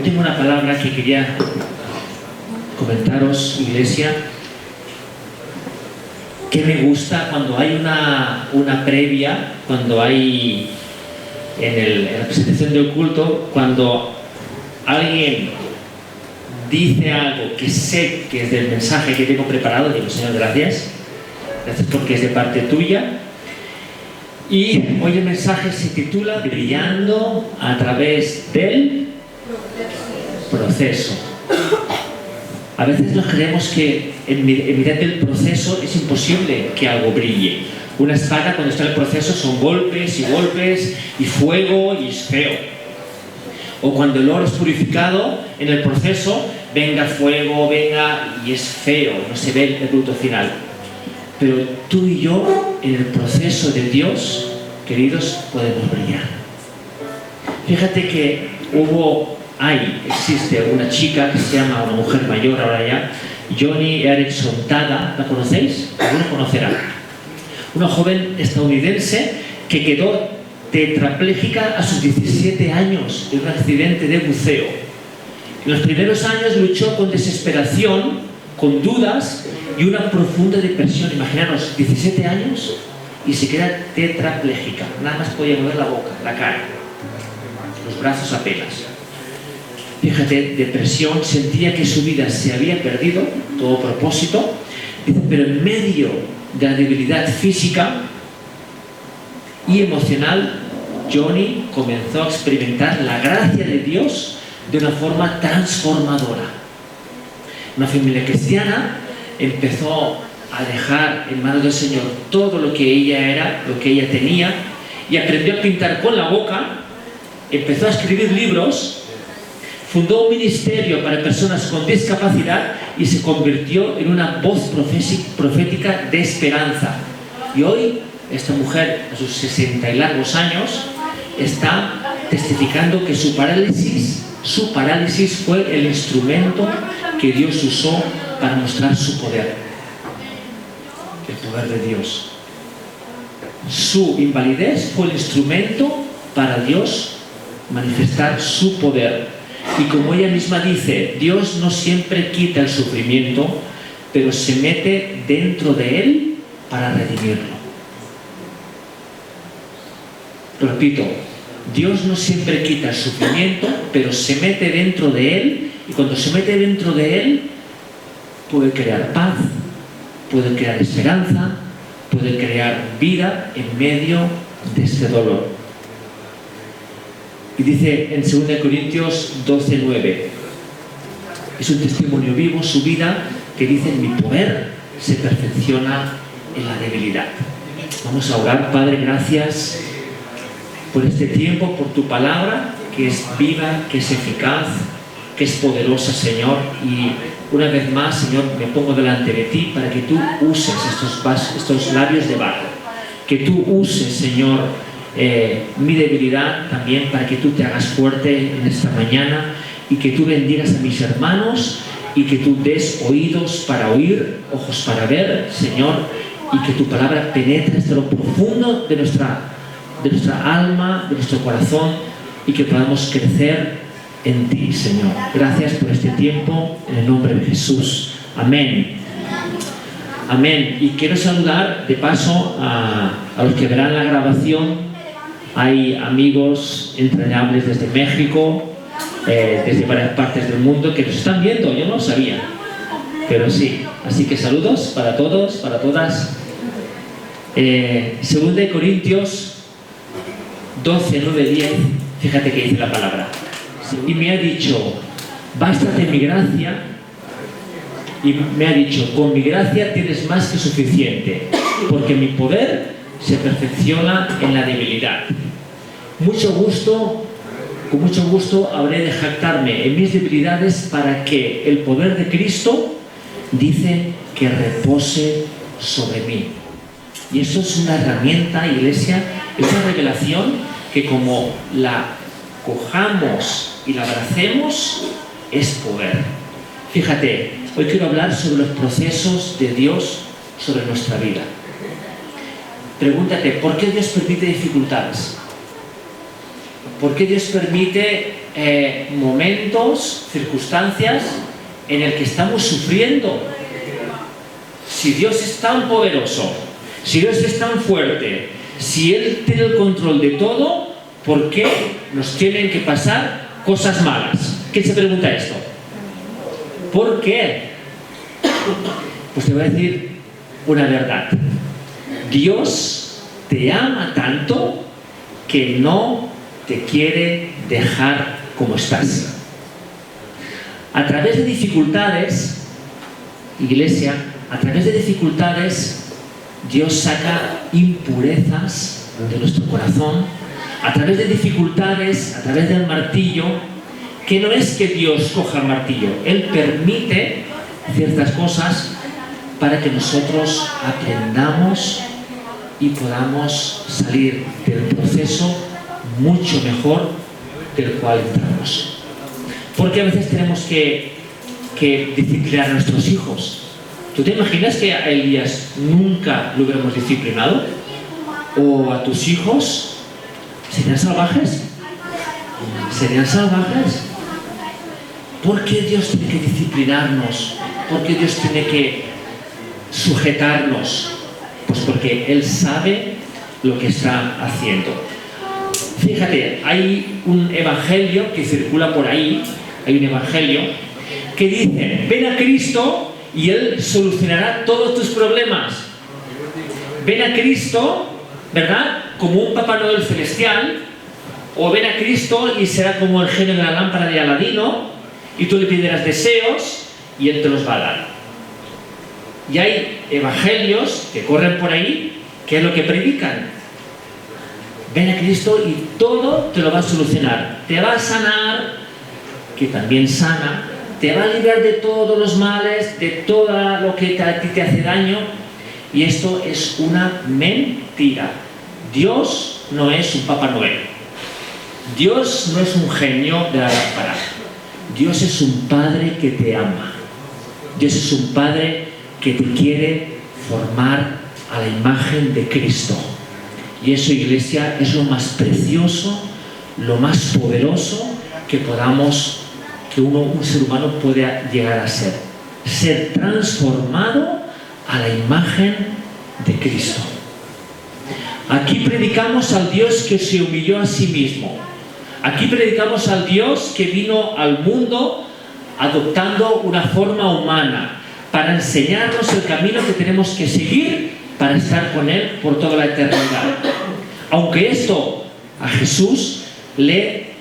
Hoy tengo una palabra que quería comentaros, iglesia, que me gusta cuando hay una previa, cuando hay en la presentación del culto, cuando alguien dice algo que sé que es del mensaje que tengo preparado, digo, Señor, gracias porque es de parte tuya. Y hoy el mensaje se titula Brillando a través del proceso. A veces nos creemos que en mitad del proceso es imposible que algo brille. Una espada, cuando está en el proceso, son golpes y fuego y es feo. O cuando el oro es purificado en el proceso, venga fuego, y es feo, no se ve el producto final. Pero tú y yo, en el proceso de Dios, queridos, podemos brillar. Fíjate que existe una chica que se llama, una mujer mayor ahora ya, Joni Eareckson Tada, ¿la conocéis? Algunos conocerán. Una joven estadounidense que quedó tetrapléjica a sus 17 años en un accidente de buceo. En los primeros años luchó con desesperación, con dudas y una profunda depresión. Imaginaros, 17 años y se queda tetrapléjica. Nada más podía mover la boca, la cara, los brazos apenas. Fíjate, depresión, sentía que su vida se había perdido, todo propósito. Dice, pero en medio de la debilidad física y emocional, Joni comenzó a experimentar la gracia de Dios de una forma transformadora. Una familia cristiana empezó a dejar en manos del Señor todo lo que ella era, lo que ella tenía, y aprendió a pintar con la boca, empezó a escribir libros, fundó un ministerio para personas con discapacidad y se convirtió en una voz profética de esperanza. Y hoy esta mujer, a sus 60 y largos años, está testificando que su parálisis fue el instrumento que Dios usó para mostrar su poder. El poder de Dios. Su invalidez fue el instrumento para Dios manifestar su poder. Y como ella misma dice, Dios no siempre quita el sufrimiento, pero se mete dentro de él para redimirlo. Lo repito, Dios no siempre quita el sufrimiento, pero se mete dentro de él, y cuando se mete dentro de él, puede crear paz, puede crear esperanza, puede crear vida en medio de ese dolor. Y dice en 2 Corintios 12:9, es un testimonio vivo su vida, que dice, mi poder se perfecciona en la debilidad. Vamos a orar. Padre, gracias por este tiempo, por tu palabra, que es viva, que es eficaz, que es poderosa, Señor. Y una vez más, Señor, me pongo delante de ti para que tú uses estos labios de barro, que tú uses, Señor, mi debilidad también, para que tú te hagas fuerte en esta mañana, y que tú bendigas a mis hermanos, y que tú des oídos para oír, ojos para ver, Señor, y que tu palabra penetre hasta lo profundo de nuestra alma, de nuestro corazón, y que podamos crecer en ti, Señor. Gracias por este tiempo, en el nombre de Jesús. Amén. Amén. Y quiero saludar de paso a los que verán la grabación. Hay amigos entrañables desde México, desde varias partes del mundo que nos están viendo. Yo no lo sabía, pero sí. Así que saludos para todos, para todas. 2 Corintios 12, 9, 10. Fíjate que dice la palabra. Y me ha dicho, bástate mi gracia. Y me ha dicho, con mi gracia tienes más que suficiente, porque mi poder se perfecciona en la debilidad. Con mucho gusto habré de jactarme en mis debilidades, para que el poder de Cristo, dice, que repose sobre mí. Y eso es una herramienta, iglesia, es una revelación que, como la cojamos y la abracemos, es poder. Fíjate, hoy quiero hablar sobre los procesos de Dios sobre nuestra vida. Pregúntate, ¿por qué Dios permite dificultades? ¿Por qué Dios permite momentos, circunstancias en el que estamos sufriendo. Si Dios es tan poderoso, si Dios es tan fuerte, si Él tiene el control de todo, ¿por qué nos tienen que pasar cosas malas? ¿Quién se pregunta esto? ¿Por qué? Pues te voy a decir una verdad. Dios te ama tanto que no te quiere dejar como estás. A través de dificultades, iglesia, a través de dificultades, Dios saca impurezas de nuestro corazón. A través de dificultades, a través del martillo, que no es que Dios coja el martillo, Él permite ciertas cosas para que nosotros aprendamos y podamos salir del proceso mucho mejor del cual entramos. Porque a veces tenemos que disciplinar a nuestros hijos. ¿Tú te imaginas que a Elías nunca lo hubiéramos disciplinado? ¿O a tus hijos? ¿Serían salvajes? ¿Serían salvajes? ¿Por qué Dios tiene que disciplinarnos? ¿Por qué Dios tiene que sujetarnos? Pues porque Él sabe lo que está haciendo. Fíjate, hay un evangelio que circula por ahí, hay un evangelio que dice: ven a Cristo y Él solucionará todos tus problemas. Ven a Cristo, ¿verdad?, como un Papá Noel celestial, o ven a Cristo y será como el genio de la lámpara de Aladino, y tú le pedirás deseos y Él te los va a dar. Y hay evangelios que corren por ahí, que es lo que predican. Ven a Cristo y todo te lo va a solucionar. Te va a sanar, que también sana, te va a librar de todos los males, de todo lo que a ti te hace daño. Y esto es una mentira. Dios no es un Papá Noel. Dios no es un genio de la lámpara. Dios es un Padre que te ama. Dios es un Padre que te quiere formar a la imagen de Cristo. Y eso, iglesia, es lo más precioso, lo más poderoso que un ser humano puede llegar a ser. Ser transformado a la imagen de Cristo. Aquí predicamos al Dios que se humilló a sí mismo. Aquí predicamos al Dios que vino al mundo adoptando una forma humana para enseñarnos el camino que tenemos que seguir para estar con Él por toda la eternidad. Aunque esto a Jesús le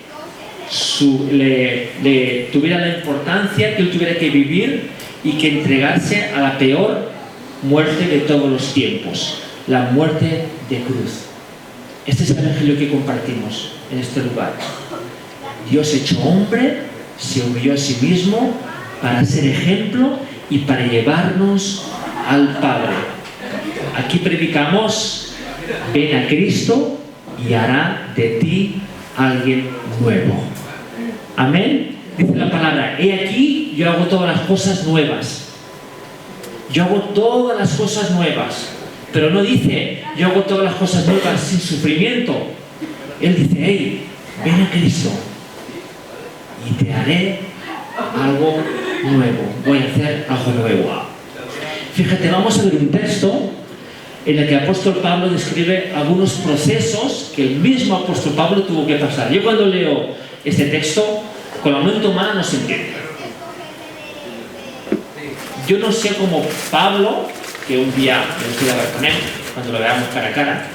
tuviera la importancia que Él tuviera que vivir y que entregarse a la peor muerte de todos los tiempos, la muerte de cruz. Este es el evangelio que compartimos en este lugar. Dios hecho hombre se humilló a sí mismo para ser ejemplo y para llevarnos al Padre. Aquí predicamos: ven a Cristo y hará de ti alguien nuevo. Amén. Dice la palabra: he aquí, yo hago todas las cosas nuevas. Yo hago todas las cosas nuevas. Pero no dice: yo hago todas las cosas nuevas sin sufrimiento. Él dice: hey, ven a Cristo y te haré algo nuevo. Voy a hacer algo nuevo. Fíjate, vamos a ver un texto en el que el apóstol Pablo describe algunos procesos que el mismo apóstol Pablo tuvo que pasar. Yo cuando leo este texto, con la mente humana no se entiende. Yo no sé cómo Pablo, que un día me fui a hablar con él, cuando lo veamos cara a cara,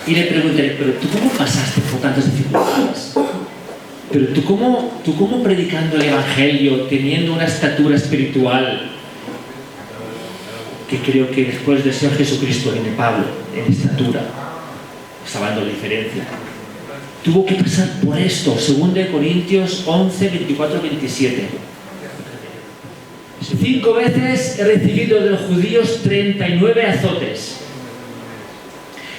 y le pregunté: pero ¿tú cómo pasaste por tantas dificultades? Pero ¿tú cómo predicando el evangelio, teniendo una estatura espiritual, que creo que después del Señor Jesucristo viene Pablo en estatura, estaba dando la diferencia, tuvo que pasar por esto? 2 Corintios 11, 24, 27. 5 veces he recibido de los judíos 39 azotes.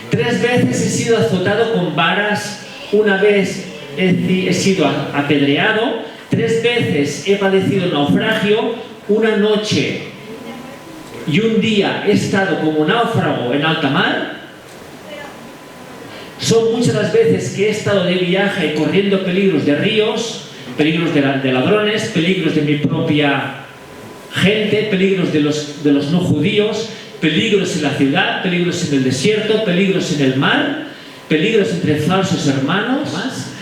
3 veces he sido azotado con varas. 1 vez he sido apedreado. 3 veces he padecido naufragio. 1 noche y 1 día he estado como náufrago en alta mar. Son muchas las veces que he estado de viaje corriendo peligros de ríos, peligros de ladrones, peligros de mi propia gente, peligros de los no judíos, peligros en la ciudad, peligros en el desierto, peligros en el mar, peligros entre falsos hermanos.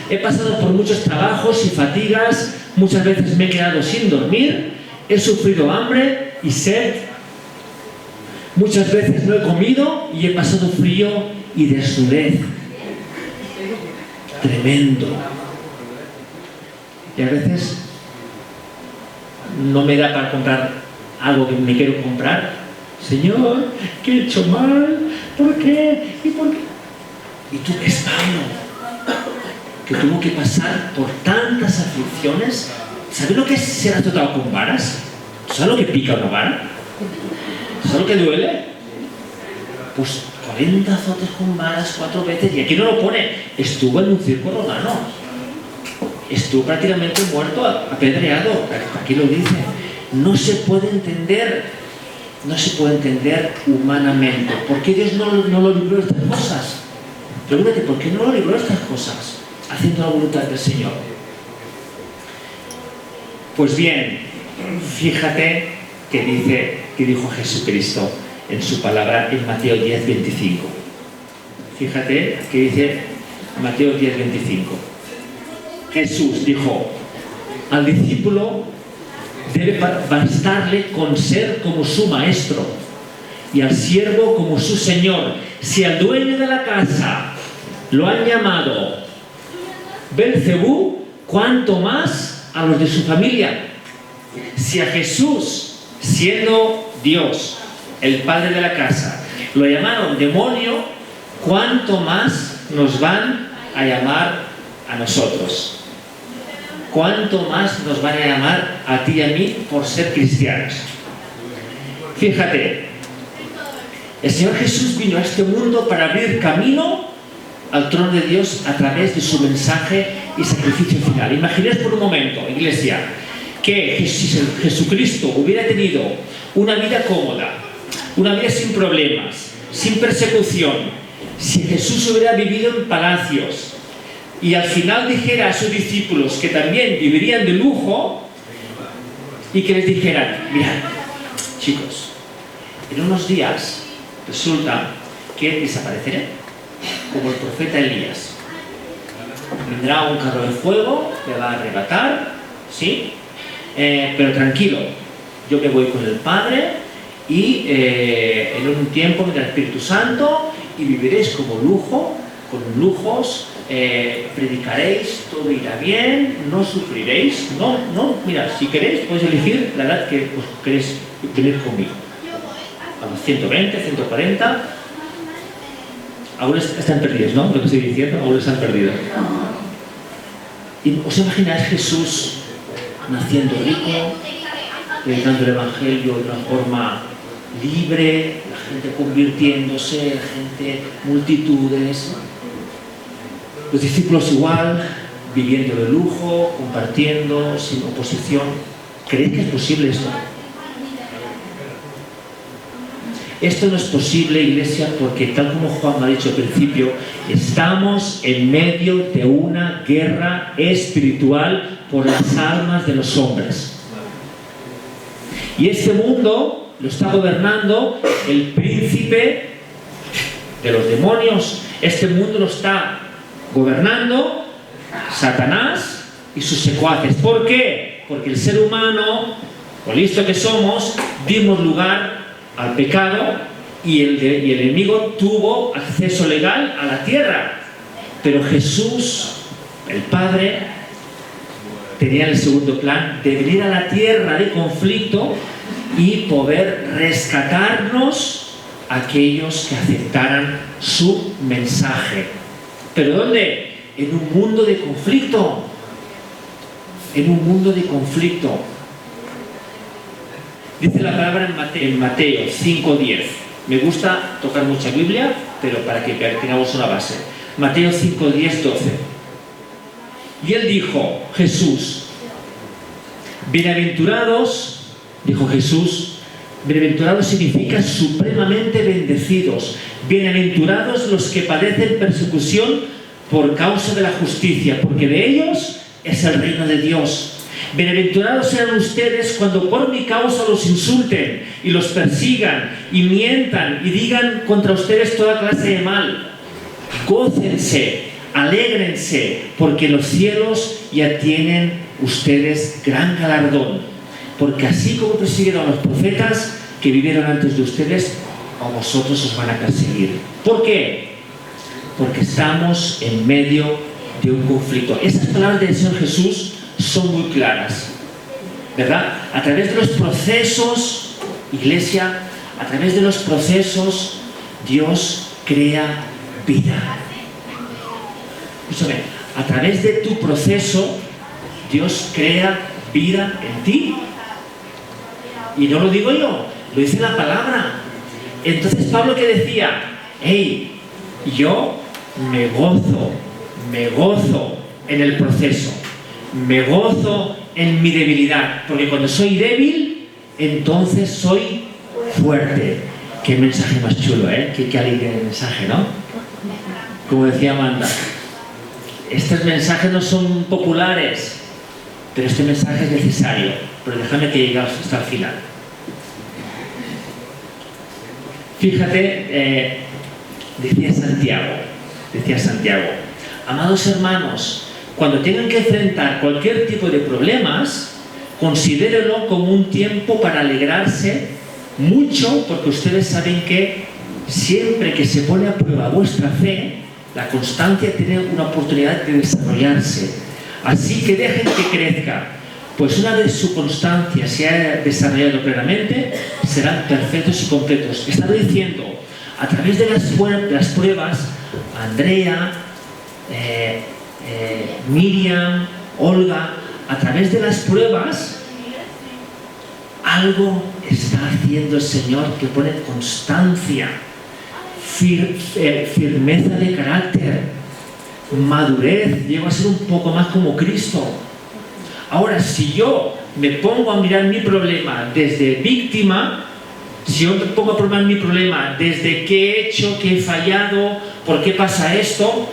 He pasado por muchos trabajos y fatigas, muchas veces me he quedado sin dormir, he sufrido hambre y sed, muchas veces no he comido y he pasado frío y desnudez. Tremendo. Y a veces no me da para comprar algo que me quiero comprar. Señor, ¿qué he hecho mal? ¿Por qué? ¿Y por qué? ¿Y tú qué es Pablo? Que tuvo que pasar por tantas aflicciones. ¿Sabes lo que es ser azotado con varas? ¿Sabes lo que pica una vara? ¿Sabes lo que duele? Pues 40 azotes con varas 4 veces. Y aquí no lo pone. Estuvo en un circo romano. Estuvo prácticamente muerto, apedreado. Aquí lo dice. No se puede entender. No se puede entender humanamente. ¿Por qué Dios no lo libró de estas cosas? Pregúntate, ¿por qué no lo libró de estas cosas? Haciendo la voluntad del Señor. Pues bien, fíjate que dijo Jesucristo en su palabra en Mateo 10:25. Fíjate que dice Mateo 10:25. Jesús dijo, al discípulo debe bastarle con ser como su maestro y al siervo como su señor. Si al dueño de la casa lo han llamado Belcebú, ¿cuánto más a los de su familia? Si a Jesús, siendo Dios, el padre de la casa, lo llamaron demonio, ¿cuánto más nos van a llamar a nosotros? ¿Cuánto más nos van a llamar a ti y a mí por ser cristianos? Fíjate, el Señor Jesús vino a este mundo para abrir camino al trono de Dios a través de su mensaje y sacrificio final. Imaginad por un momento, iglesia, que si Jesucristo hubiera tenido una vida cómoda, una vida sin problemas, sin persecución, si Jesús hubiera vivido en palacios y al final dijera a sus discípulos que también vivirían de lujo y que les dijeran, mirad, chicos, en unos días resulta que desapareceré, como el profeta Elías. Vendrá un carro de fuego, me va a arrebatar, ¿sí? Pero tranquilo, yo me voy con el Padre y en un tiempo vendrá el Espíritu Santo y viviréis como lujo, con lujos, predicaréis, todo irá bien, no sufriréis, mira, si queréis podéis elegir la edad que os queréis venir conmigo, a los 120, 140, aún están perdidos, ¿no? Lo que estoy diciendo, aún están perdidos. ¿Y os imagináis Jesús naciendo rico, predicando el Evangelio de una forma libre, la gente convirtiéndose, la gente, multitudes, los discípulos igual, viviendo de lujo, compartiendo, sin oposición? ¿Creéis que es posible esto? Esto no es posible, iglesia, porque tal como Juan ha dicho al principio, estamos en medio de una guerra espiritual por las almas de los hombres. Y este mundo lo está gobernando el príncipe de los demonios. Este mundo lo está gobernando Satanás y sus secuaces. ¿Por qué? Porque el ser humano, por listo que somos, dimos lugar al pecado y el enemigo tuvo acceso legal a la tierra. Pero Jesús, el Padre, tenía el segundo plan de venir a la tierra de conflicto y poder rescatarnos a aquellos que aceptaran su mensaje. ¿Pero dónde? En un mundo de conflicto. En un mundo de conflicto. Dice la palabra en Mateo 5:10. Me gusta tocar mucha Biblia, pero para que tengamos una base. Mateo 5:10, 12. Y él dijo, Jesús, bienaventurados, dijo Jesús, Bienaventurados significa supremamente bendecidos. Bienaventurados los que padecen persecución por causa de la justicia, porque de ellos es el reino de Dios. Bienaventurados sean ustedes cuando por mi causa los insulten y los persigan y mientan y digan contra ustedes toda clase de mal. Gócense, alégrense, porque los cielos ya tienen ustedes gran galardón. Porque así como persiguieron a los profetas que vivieron antes de ustedes, a vosotros os van a perseguir. ¿Por qué? Porque estamos en medio de un conflicto. Esas palabras del Señor Jesús son muy claras, ¿verdad? A través de los procesos, iglesia, a través de los procesos, Dios crea vida. Escúchame, a través de tu proceso, Dios crea vida en ti. Y no lo digo yo, lo dice la palabra. Entonces Pablo, que decía, hey, yo me gozo en el proceso, me gozo en mi debilidad, porque cuando soy débil, entonces soy fuerte. Qué mensaje más chulo, ¿eh? Qué alegre el mensaje, ¿no? Como decía Amanda, estos mensajes no son populares, pero este mensaje es necesario. Pero déjame que llegue hasta el final. Fíjate, decía Santiago, amados hermanos, cuando tengan que enfrentar cualquier tipo de problemas, considérenlo como un tiempo para alegrarse mucho, porque ustedes saben que siempre que se pone a prueba vuestra fe, la constancia tiene una oportunidad de desarrollarse. Así que dejen que crezca, pues una vez su constancia se haya desarrollado plenamente, serán perfectos y completos. Estaba diciendo, a través de las pruebas, Andrea, Miriam, Olga, a través de las pruebas, algo está haciendo el Señor que pone constancia, firmeza de carácter, madurez, llego a ser un poco más como Cristo. Ahora, si yo me pongo a mirar mi problema desde víctima, si yo me pongo a probar mi problema desde qué he hecho, qué he fallado, por qué pasa esto,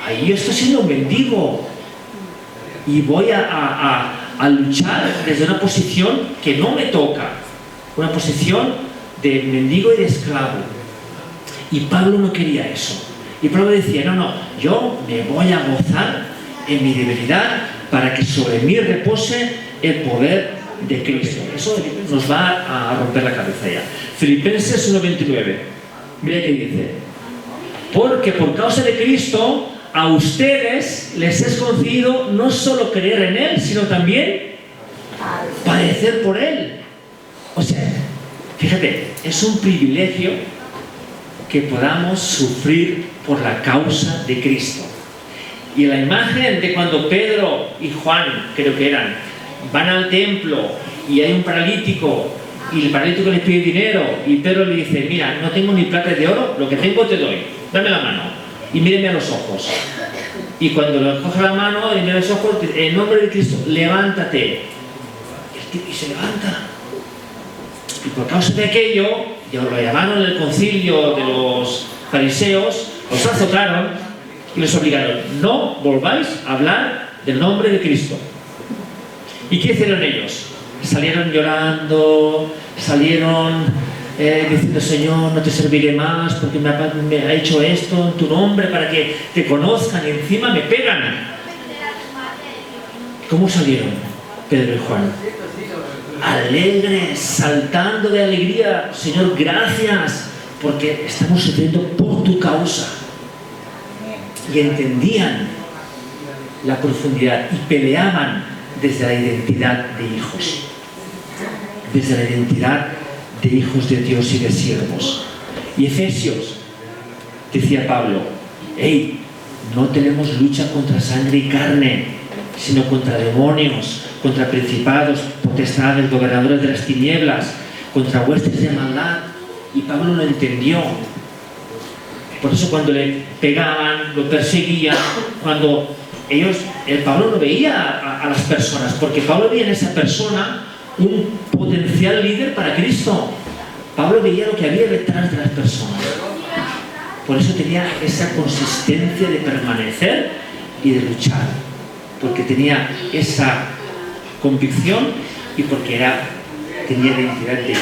ahí yo estoy siendo un mendigo y voy a luchar desde una posición que no me toca, una posición de mendigo y de esclavo. Y Pablo no quería eso. Y Pablo decía, no, yo me voy a gozar en mi debilidad para que sobre mí repose el poder de Cristo. Eso nos va a romper la cabeza ya. Filipenses 1:29. Mira qué dice. Porque por causa de Cristo a ustedes les es concedido no solo creer en Él, sino también padecer por Él. O sea, fíjate, es un privilegio que podamos sufrir por la causa de Cristo. Y la imagen de cuando Pedro y Juan, creo que eran, van al templo y hay un paralítico y el paralítico les pide dinero y Pedro le dice, mira, no tengo ni plata de oro, lo que tengo te doy, dame la mano y míreme a los ojos. Y cuando le coge la mano y mira a los ojos, en nombre de Cristo, levántate. Y se levanta. Y por causa de aquello, ya lo llamaron en el concilio de los fariseos, los azotaron y les obligaron, no volváis a hablar del nombre de Cristo. ¿Y qué hicieron ellos? Salieron llorando, salieron diciendo, Señor, no te serviré más porque me ha hecho esto en tu nombre para que te conozcan y encima me pegan. ¿Cómo salieron Pedro y Juan? Alegres, saltando de alegría. Señor, gracias porque estamos sufriendo por tu causa. Y entendían la profundidad y peleaban desde la identidad de hijos, desde la identidad de hijos de Dios y de siervos. Y Efesios, decía Pablo, hey, no tenemos lucha contra sangre y carne, sino contra demonios, contra principados, potestades, gobernadores de las tinieblas, contra huestes de maldad. Y Pablo lo entendió. Por eso cuando le pegaban, lo perseguían, cuando Pablo no veía a las personas, porque Pablo veía en esa persona un potencial líder para Cristo. Pablo veía lo que había detrás de las personas. Por eso tenía esa consistencia de permanecer y de luchar. Porque tenía esa convicción y porque tenía identidad de hijo.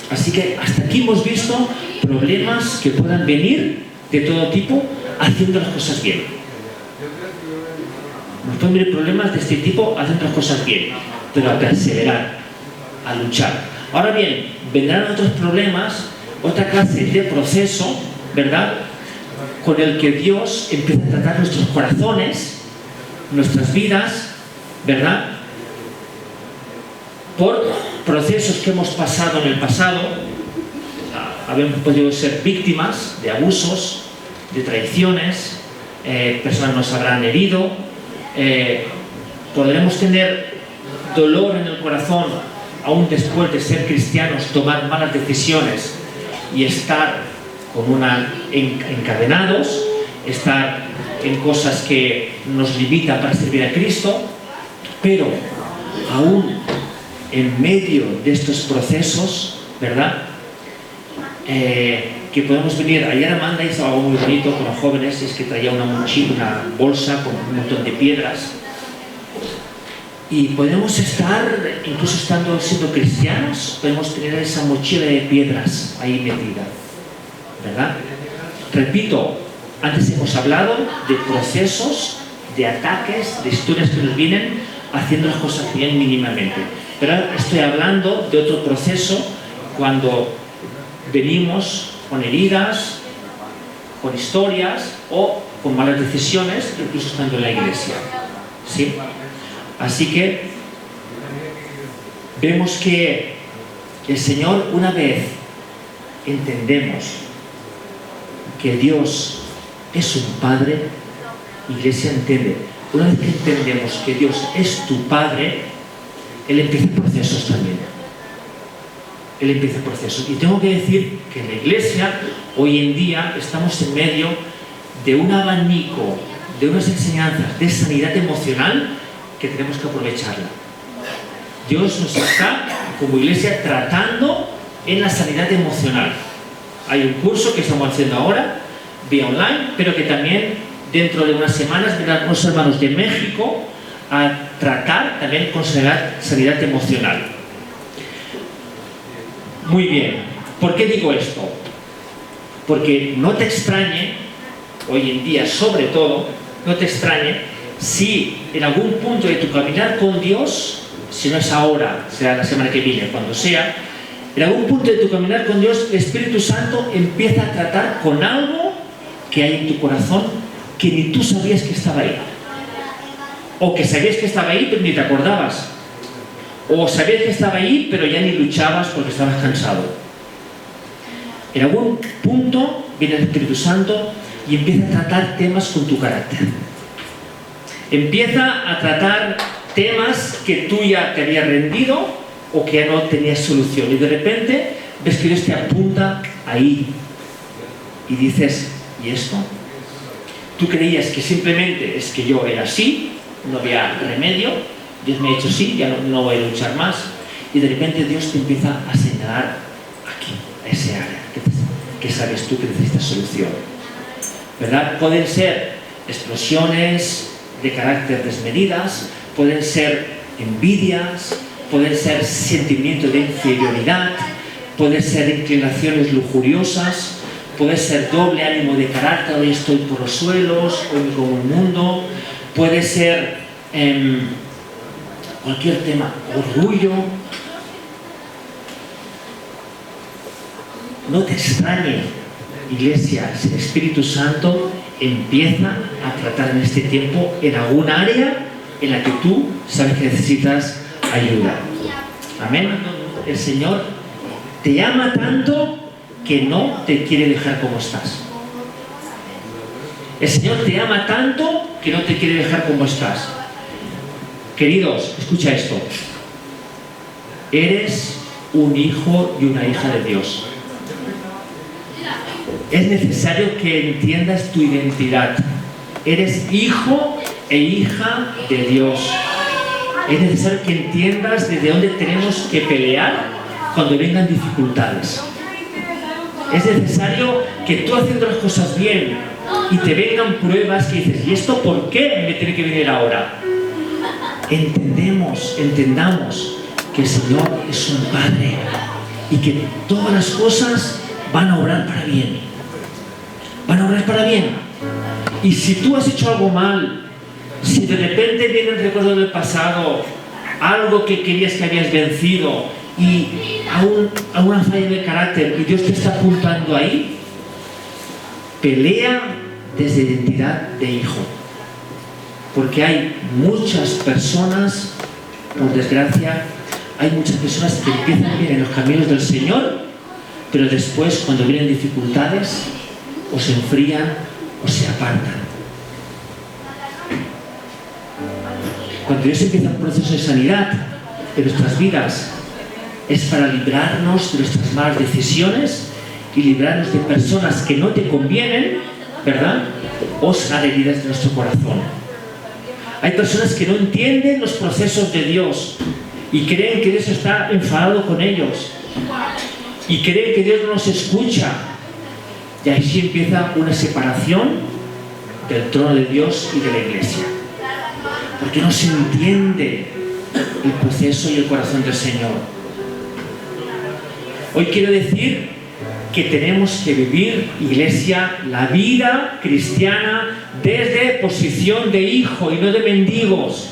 Así que hasta aquí hemos visto problemas que puedan venir de todo tipo haciendo las cosas bien. Nos pueden venir problemas de este tipo haciendo las cosas bien, pero a perseverar, a luchar. Ahora bien, vendrán otros problemas, otra clase de proceso, ¿verdad?, con el que Dios empieza a tratar nuestros corazones, nuestras vidas, ¿verdad?, por procesos que hemos pasado en el pasado. Habíamos podido ser víctimas de abusos, de traiciones, personas nos habrán herido, podremos tener dolor en el corazón aún después de ser cristianos, tomar malas decisiones y estar encadenados, estar en cosas que nos limitan para servir a Cristo, pero aún en medio de estos procesos, ¿verdad?, que podemos venir. Ayer Amanda hizo algo muy bonito con los jóvenes, es que traía una mochila, una bolsa con un montón de piedras, y podemos estar, incluso siendo cristianos, podemos tener esa mochila de piedras ahí metida, ¿verdad? Repito, antes hemos hablado de procesos, de ataques, de historias que nos vienen haciendo las cosas bien mínimamente. Pero ahora estoy hablando de otro proceso cuando venimos con heridas, con historias o con malas decisiones, incluso estando en la iglesia. ¿Sí? Así que vemos que el Señor, una vez entendemos que Dios es un Padre, iglesia, entiende, una vez que entendemos que Dios es tu Padre, Él empieza procesos también. Él empieza procesos. Y tengo que decir que en la iglesia, hoy en día, estamos en medio de un abanico, de unas enseñanzas de sanidad emocional que tenemos que aprovecharla. Dios nos está, como iglesia, tratando en la sanidad emocional. Hay un curso que estamos haciendo ahora, vía online, pero que también dentro de unas semanas vendrán unos hermanos de México a tratar también con sanidad emocional. Muy bien. ¿Por qué digo esto? Porque no te extrañe, hoy en día sobre todo, no te extrañe si en algún punto de tu caminar con Dios, si no es ahora, será la semana que viene, cuando sea, en algún punto de tu caminar con Dios, el Espíritu Santo empieza a tratar con algo que hay en tu corazón que ni tú sabías que estaba ahí. O que sabías que estaba ahí pero ni te acordabas. O sabías que estaba ahí pero ya ni luchabas porque estabas cansado. En algún punto viene el Espíritu Santo y empieza a tratar temas con tu carácter. Empieza a tratar temas que tú ya te habías rendido o que ya no tenías solución. Y de repente ves que Dios te apunta ahí. Y dices, ¿y esto? Tú creías que simplemente es que yo era así, no había remedio, Dios me ha hecho así, ya no voy a luchar más. Y de repente Dios te empieza a señalar aquí, a ese área que sabes tú que necesitas solución. ¿Verdad? Pueden ser explosiones de carácter desmedidas, pueden ser envidias, pueden ser sentimientos de inferioridad, pueden ser inclinaciones lujuriosas, puede ser doble ánimo de carácter, hoy estoy por los suelos, hoy me como el mundo, puede ser cualquier tema, orgullo. No te extrañe, iglesia, si el Espíritu Santo empieza a tratar en este tiempo en algún área en la que tú sabes que necesitas ayuda. Amén. El Señor te ama tanto que no te quiere dejar como estás. El Señor te ama tanto que no te quiere dejar como estás. Queridos, escucha esto. Eres un hijo y una hija de Dios. Es necesario que entiendas tu identidad. Eres hijo e hija de Dios. Es necesario que entiendas desde dónde tenemos que pelear cuando vengan dificultades. Es necesario que tú haciendo las cosas bien y te vengan pruebas que dices, ¿y esto por qué me tiene que venir ahora? Entendamos que el Señor es un Padre y que todas las cosas van a obrar para bien. Van a obrar para bien. Y si tú has hecho algo mal, si de repente viene el recuerdo del pasado, algo que querías que habías vencido y a una falla de carácter y Dios te está apuntando ahí, pelea desde identidad de hijo. Porque hay muchas personas, por desgracia, hay muchas personas que empiezan bien en los caminos del Señor, pero después, cuando vienen dificultades, o se enfrían o se apartan. Cuando Dios empieza un proceso de sanidad en nuestras vidas, es para librarnos de nuestras malas decisiones y librarnos de personas que no te convienen, ¿verdad? O sanar heridas de nuestro corazón. Hay personas que no entienden los procesos de Dios y creen que Dios está enfadado con ellos y creen que Dios no nos escucha, y ahí sí empieza una separación del trono de Dios y de la iglesia, porque no se entiende el proceso y el corazón del Señor. Hoy quiero decir que tenemos que vivir, iglesia, la vida cristiana desde posición de hijo y no de mendigos.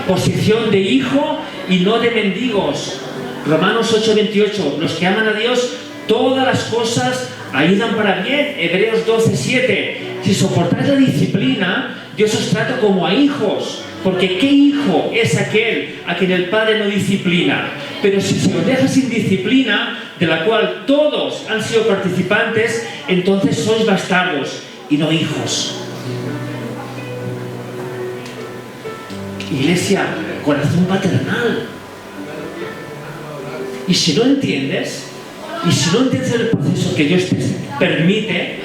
Posición de hijo y no de mendigos. Romanos 8:28, los que aman a Dios, todas las cosas ayudan para bien. Hebreos 12:7, si soportáis la disciplina, Dios os trata como a hijos, porque ¿qué hijo es aquel a quien el Padre no disciplina? Pero si se os deja sin disciplina, de la cual todos han sido participantes, entonces sois bastardos y no hijos. Iglesia, corazón paternal. Y si no entiendes el proceso que Dios te permite,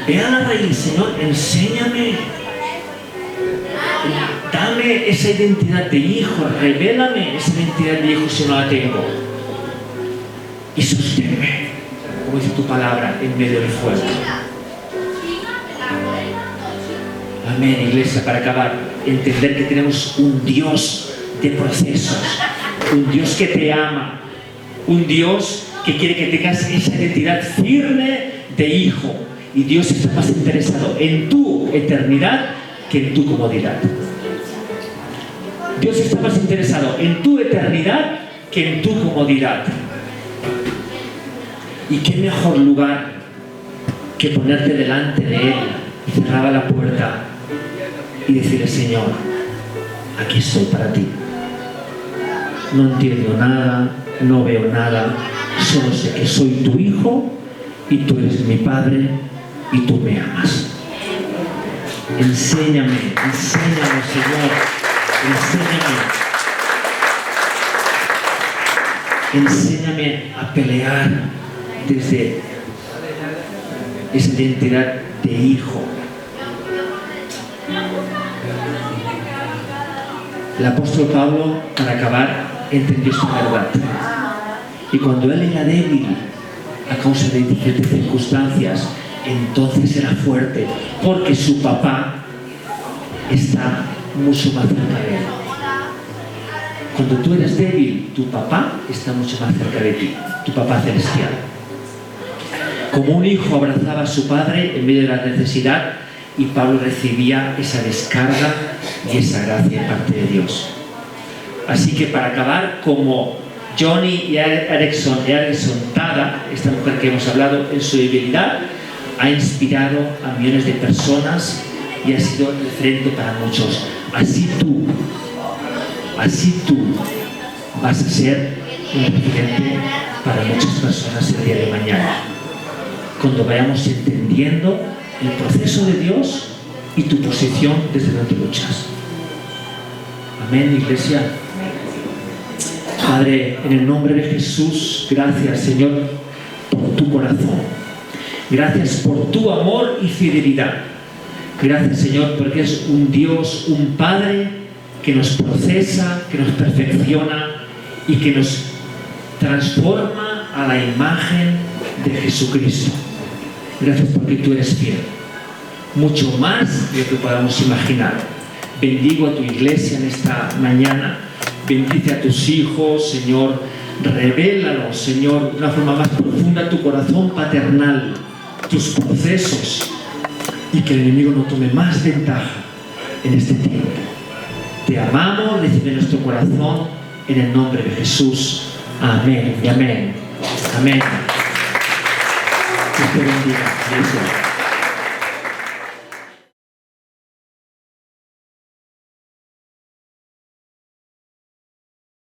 ve a la raíz, Señor, enséñame, dame esa identidad de hijo, revélame esa identidad de hijo si no la tengo, y sosténme, como dice tu palabra, en medio del fuego. Amén, iglesia. Para acabar, entender que tenemos un Dios de procesos, un Dios que te ama, un Dios que quiere que tengas esa identidad firme de hijo, y Dios está más interesado en tu eternidad que en tu comodidad. Dios está más interesado en tu eternidad que en tu comodidad. Y qué mejor lugar que ponerte delante de Él, cerrar la puerta y decirle: Señor, aquí estoy para ti. No entiendo nada, no veo nada, solo sé que soy tu hijo y tú eres mi padre y tú me amas. Enséñame, Señor, enséñame a pelear desde esa identidad de hijo. El apóstol Pablo, para acabar, entendió esta verdad. Y cuando él era débil a causa de diferentes circunstancias, entonces era fuerte, porque su papá está mucho más cerca de él. Cuando tú eres débil, tu papá está mucho más cerca de ti, tu papá celestial. Como un hijo abrazaba a su padre en medio de la necesidad, y Pablo recibía esa descarga y esa gracia de parte de Dios. Así que para acabar, como Joni y Erickson Tada, esta mujer que hemos hablado, en su debilidad ha inspirado a millones de personas y ha sido referente para muchos. Así tú vas a ser un referente para muchas personas el día de mañana, cuando vayamos entendiendo el proceso de Dios y tu posición desde donde luchas. Amén, iglesia. Padre, en el nombre de Jesús, gracias, Señor, por tu corazón. Gracias por tu amor y fidelidad. Gracias, Señor, porque es un Dios, un Padre que nos procesa, que nos perfecciona y que nos transforma a la imagen de Jesucristo. Gracias porque tú eres fiel, mucho más de lo que podamos imaginar. Bendigo a tu iglesia en esta mañana, bendice a tus hijos, Señor, revélalos, Señor, de una forma más profunda tu corazón paternal, tus procesos, y que el enemigo no tome más ventaja en este tiempo. Te amamos, recibe nuestro corazón en el nombre de Jesús. Amén y amén. Amén. Dios te bendiga.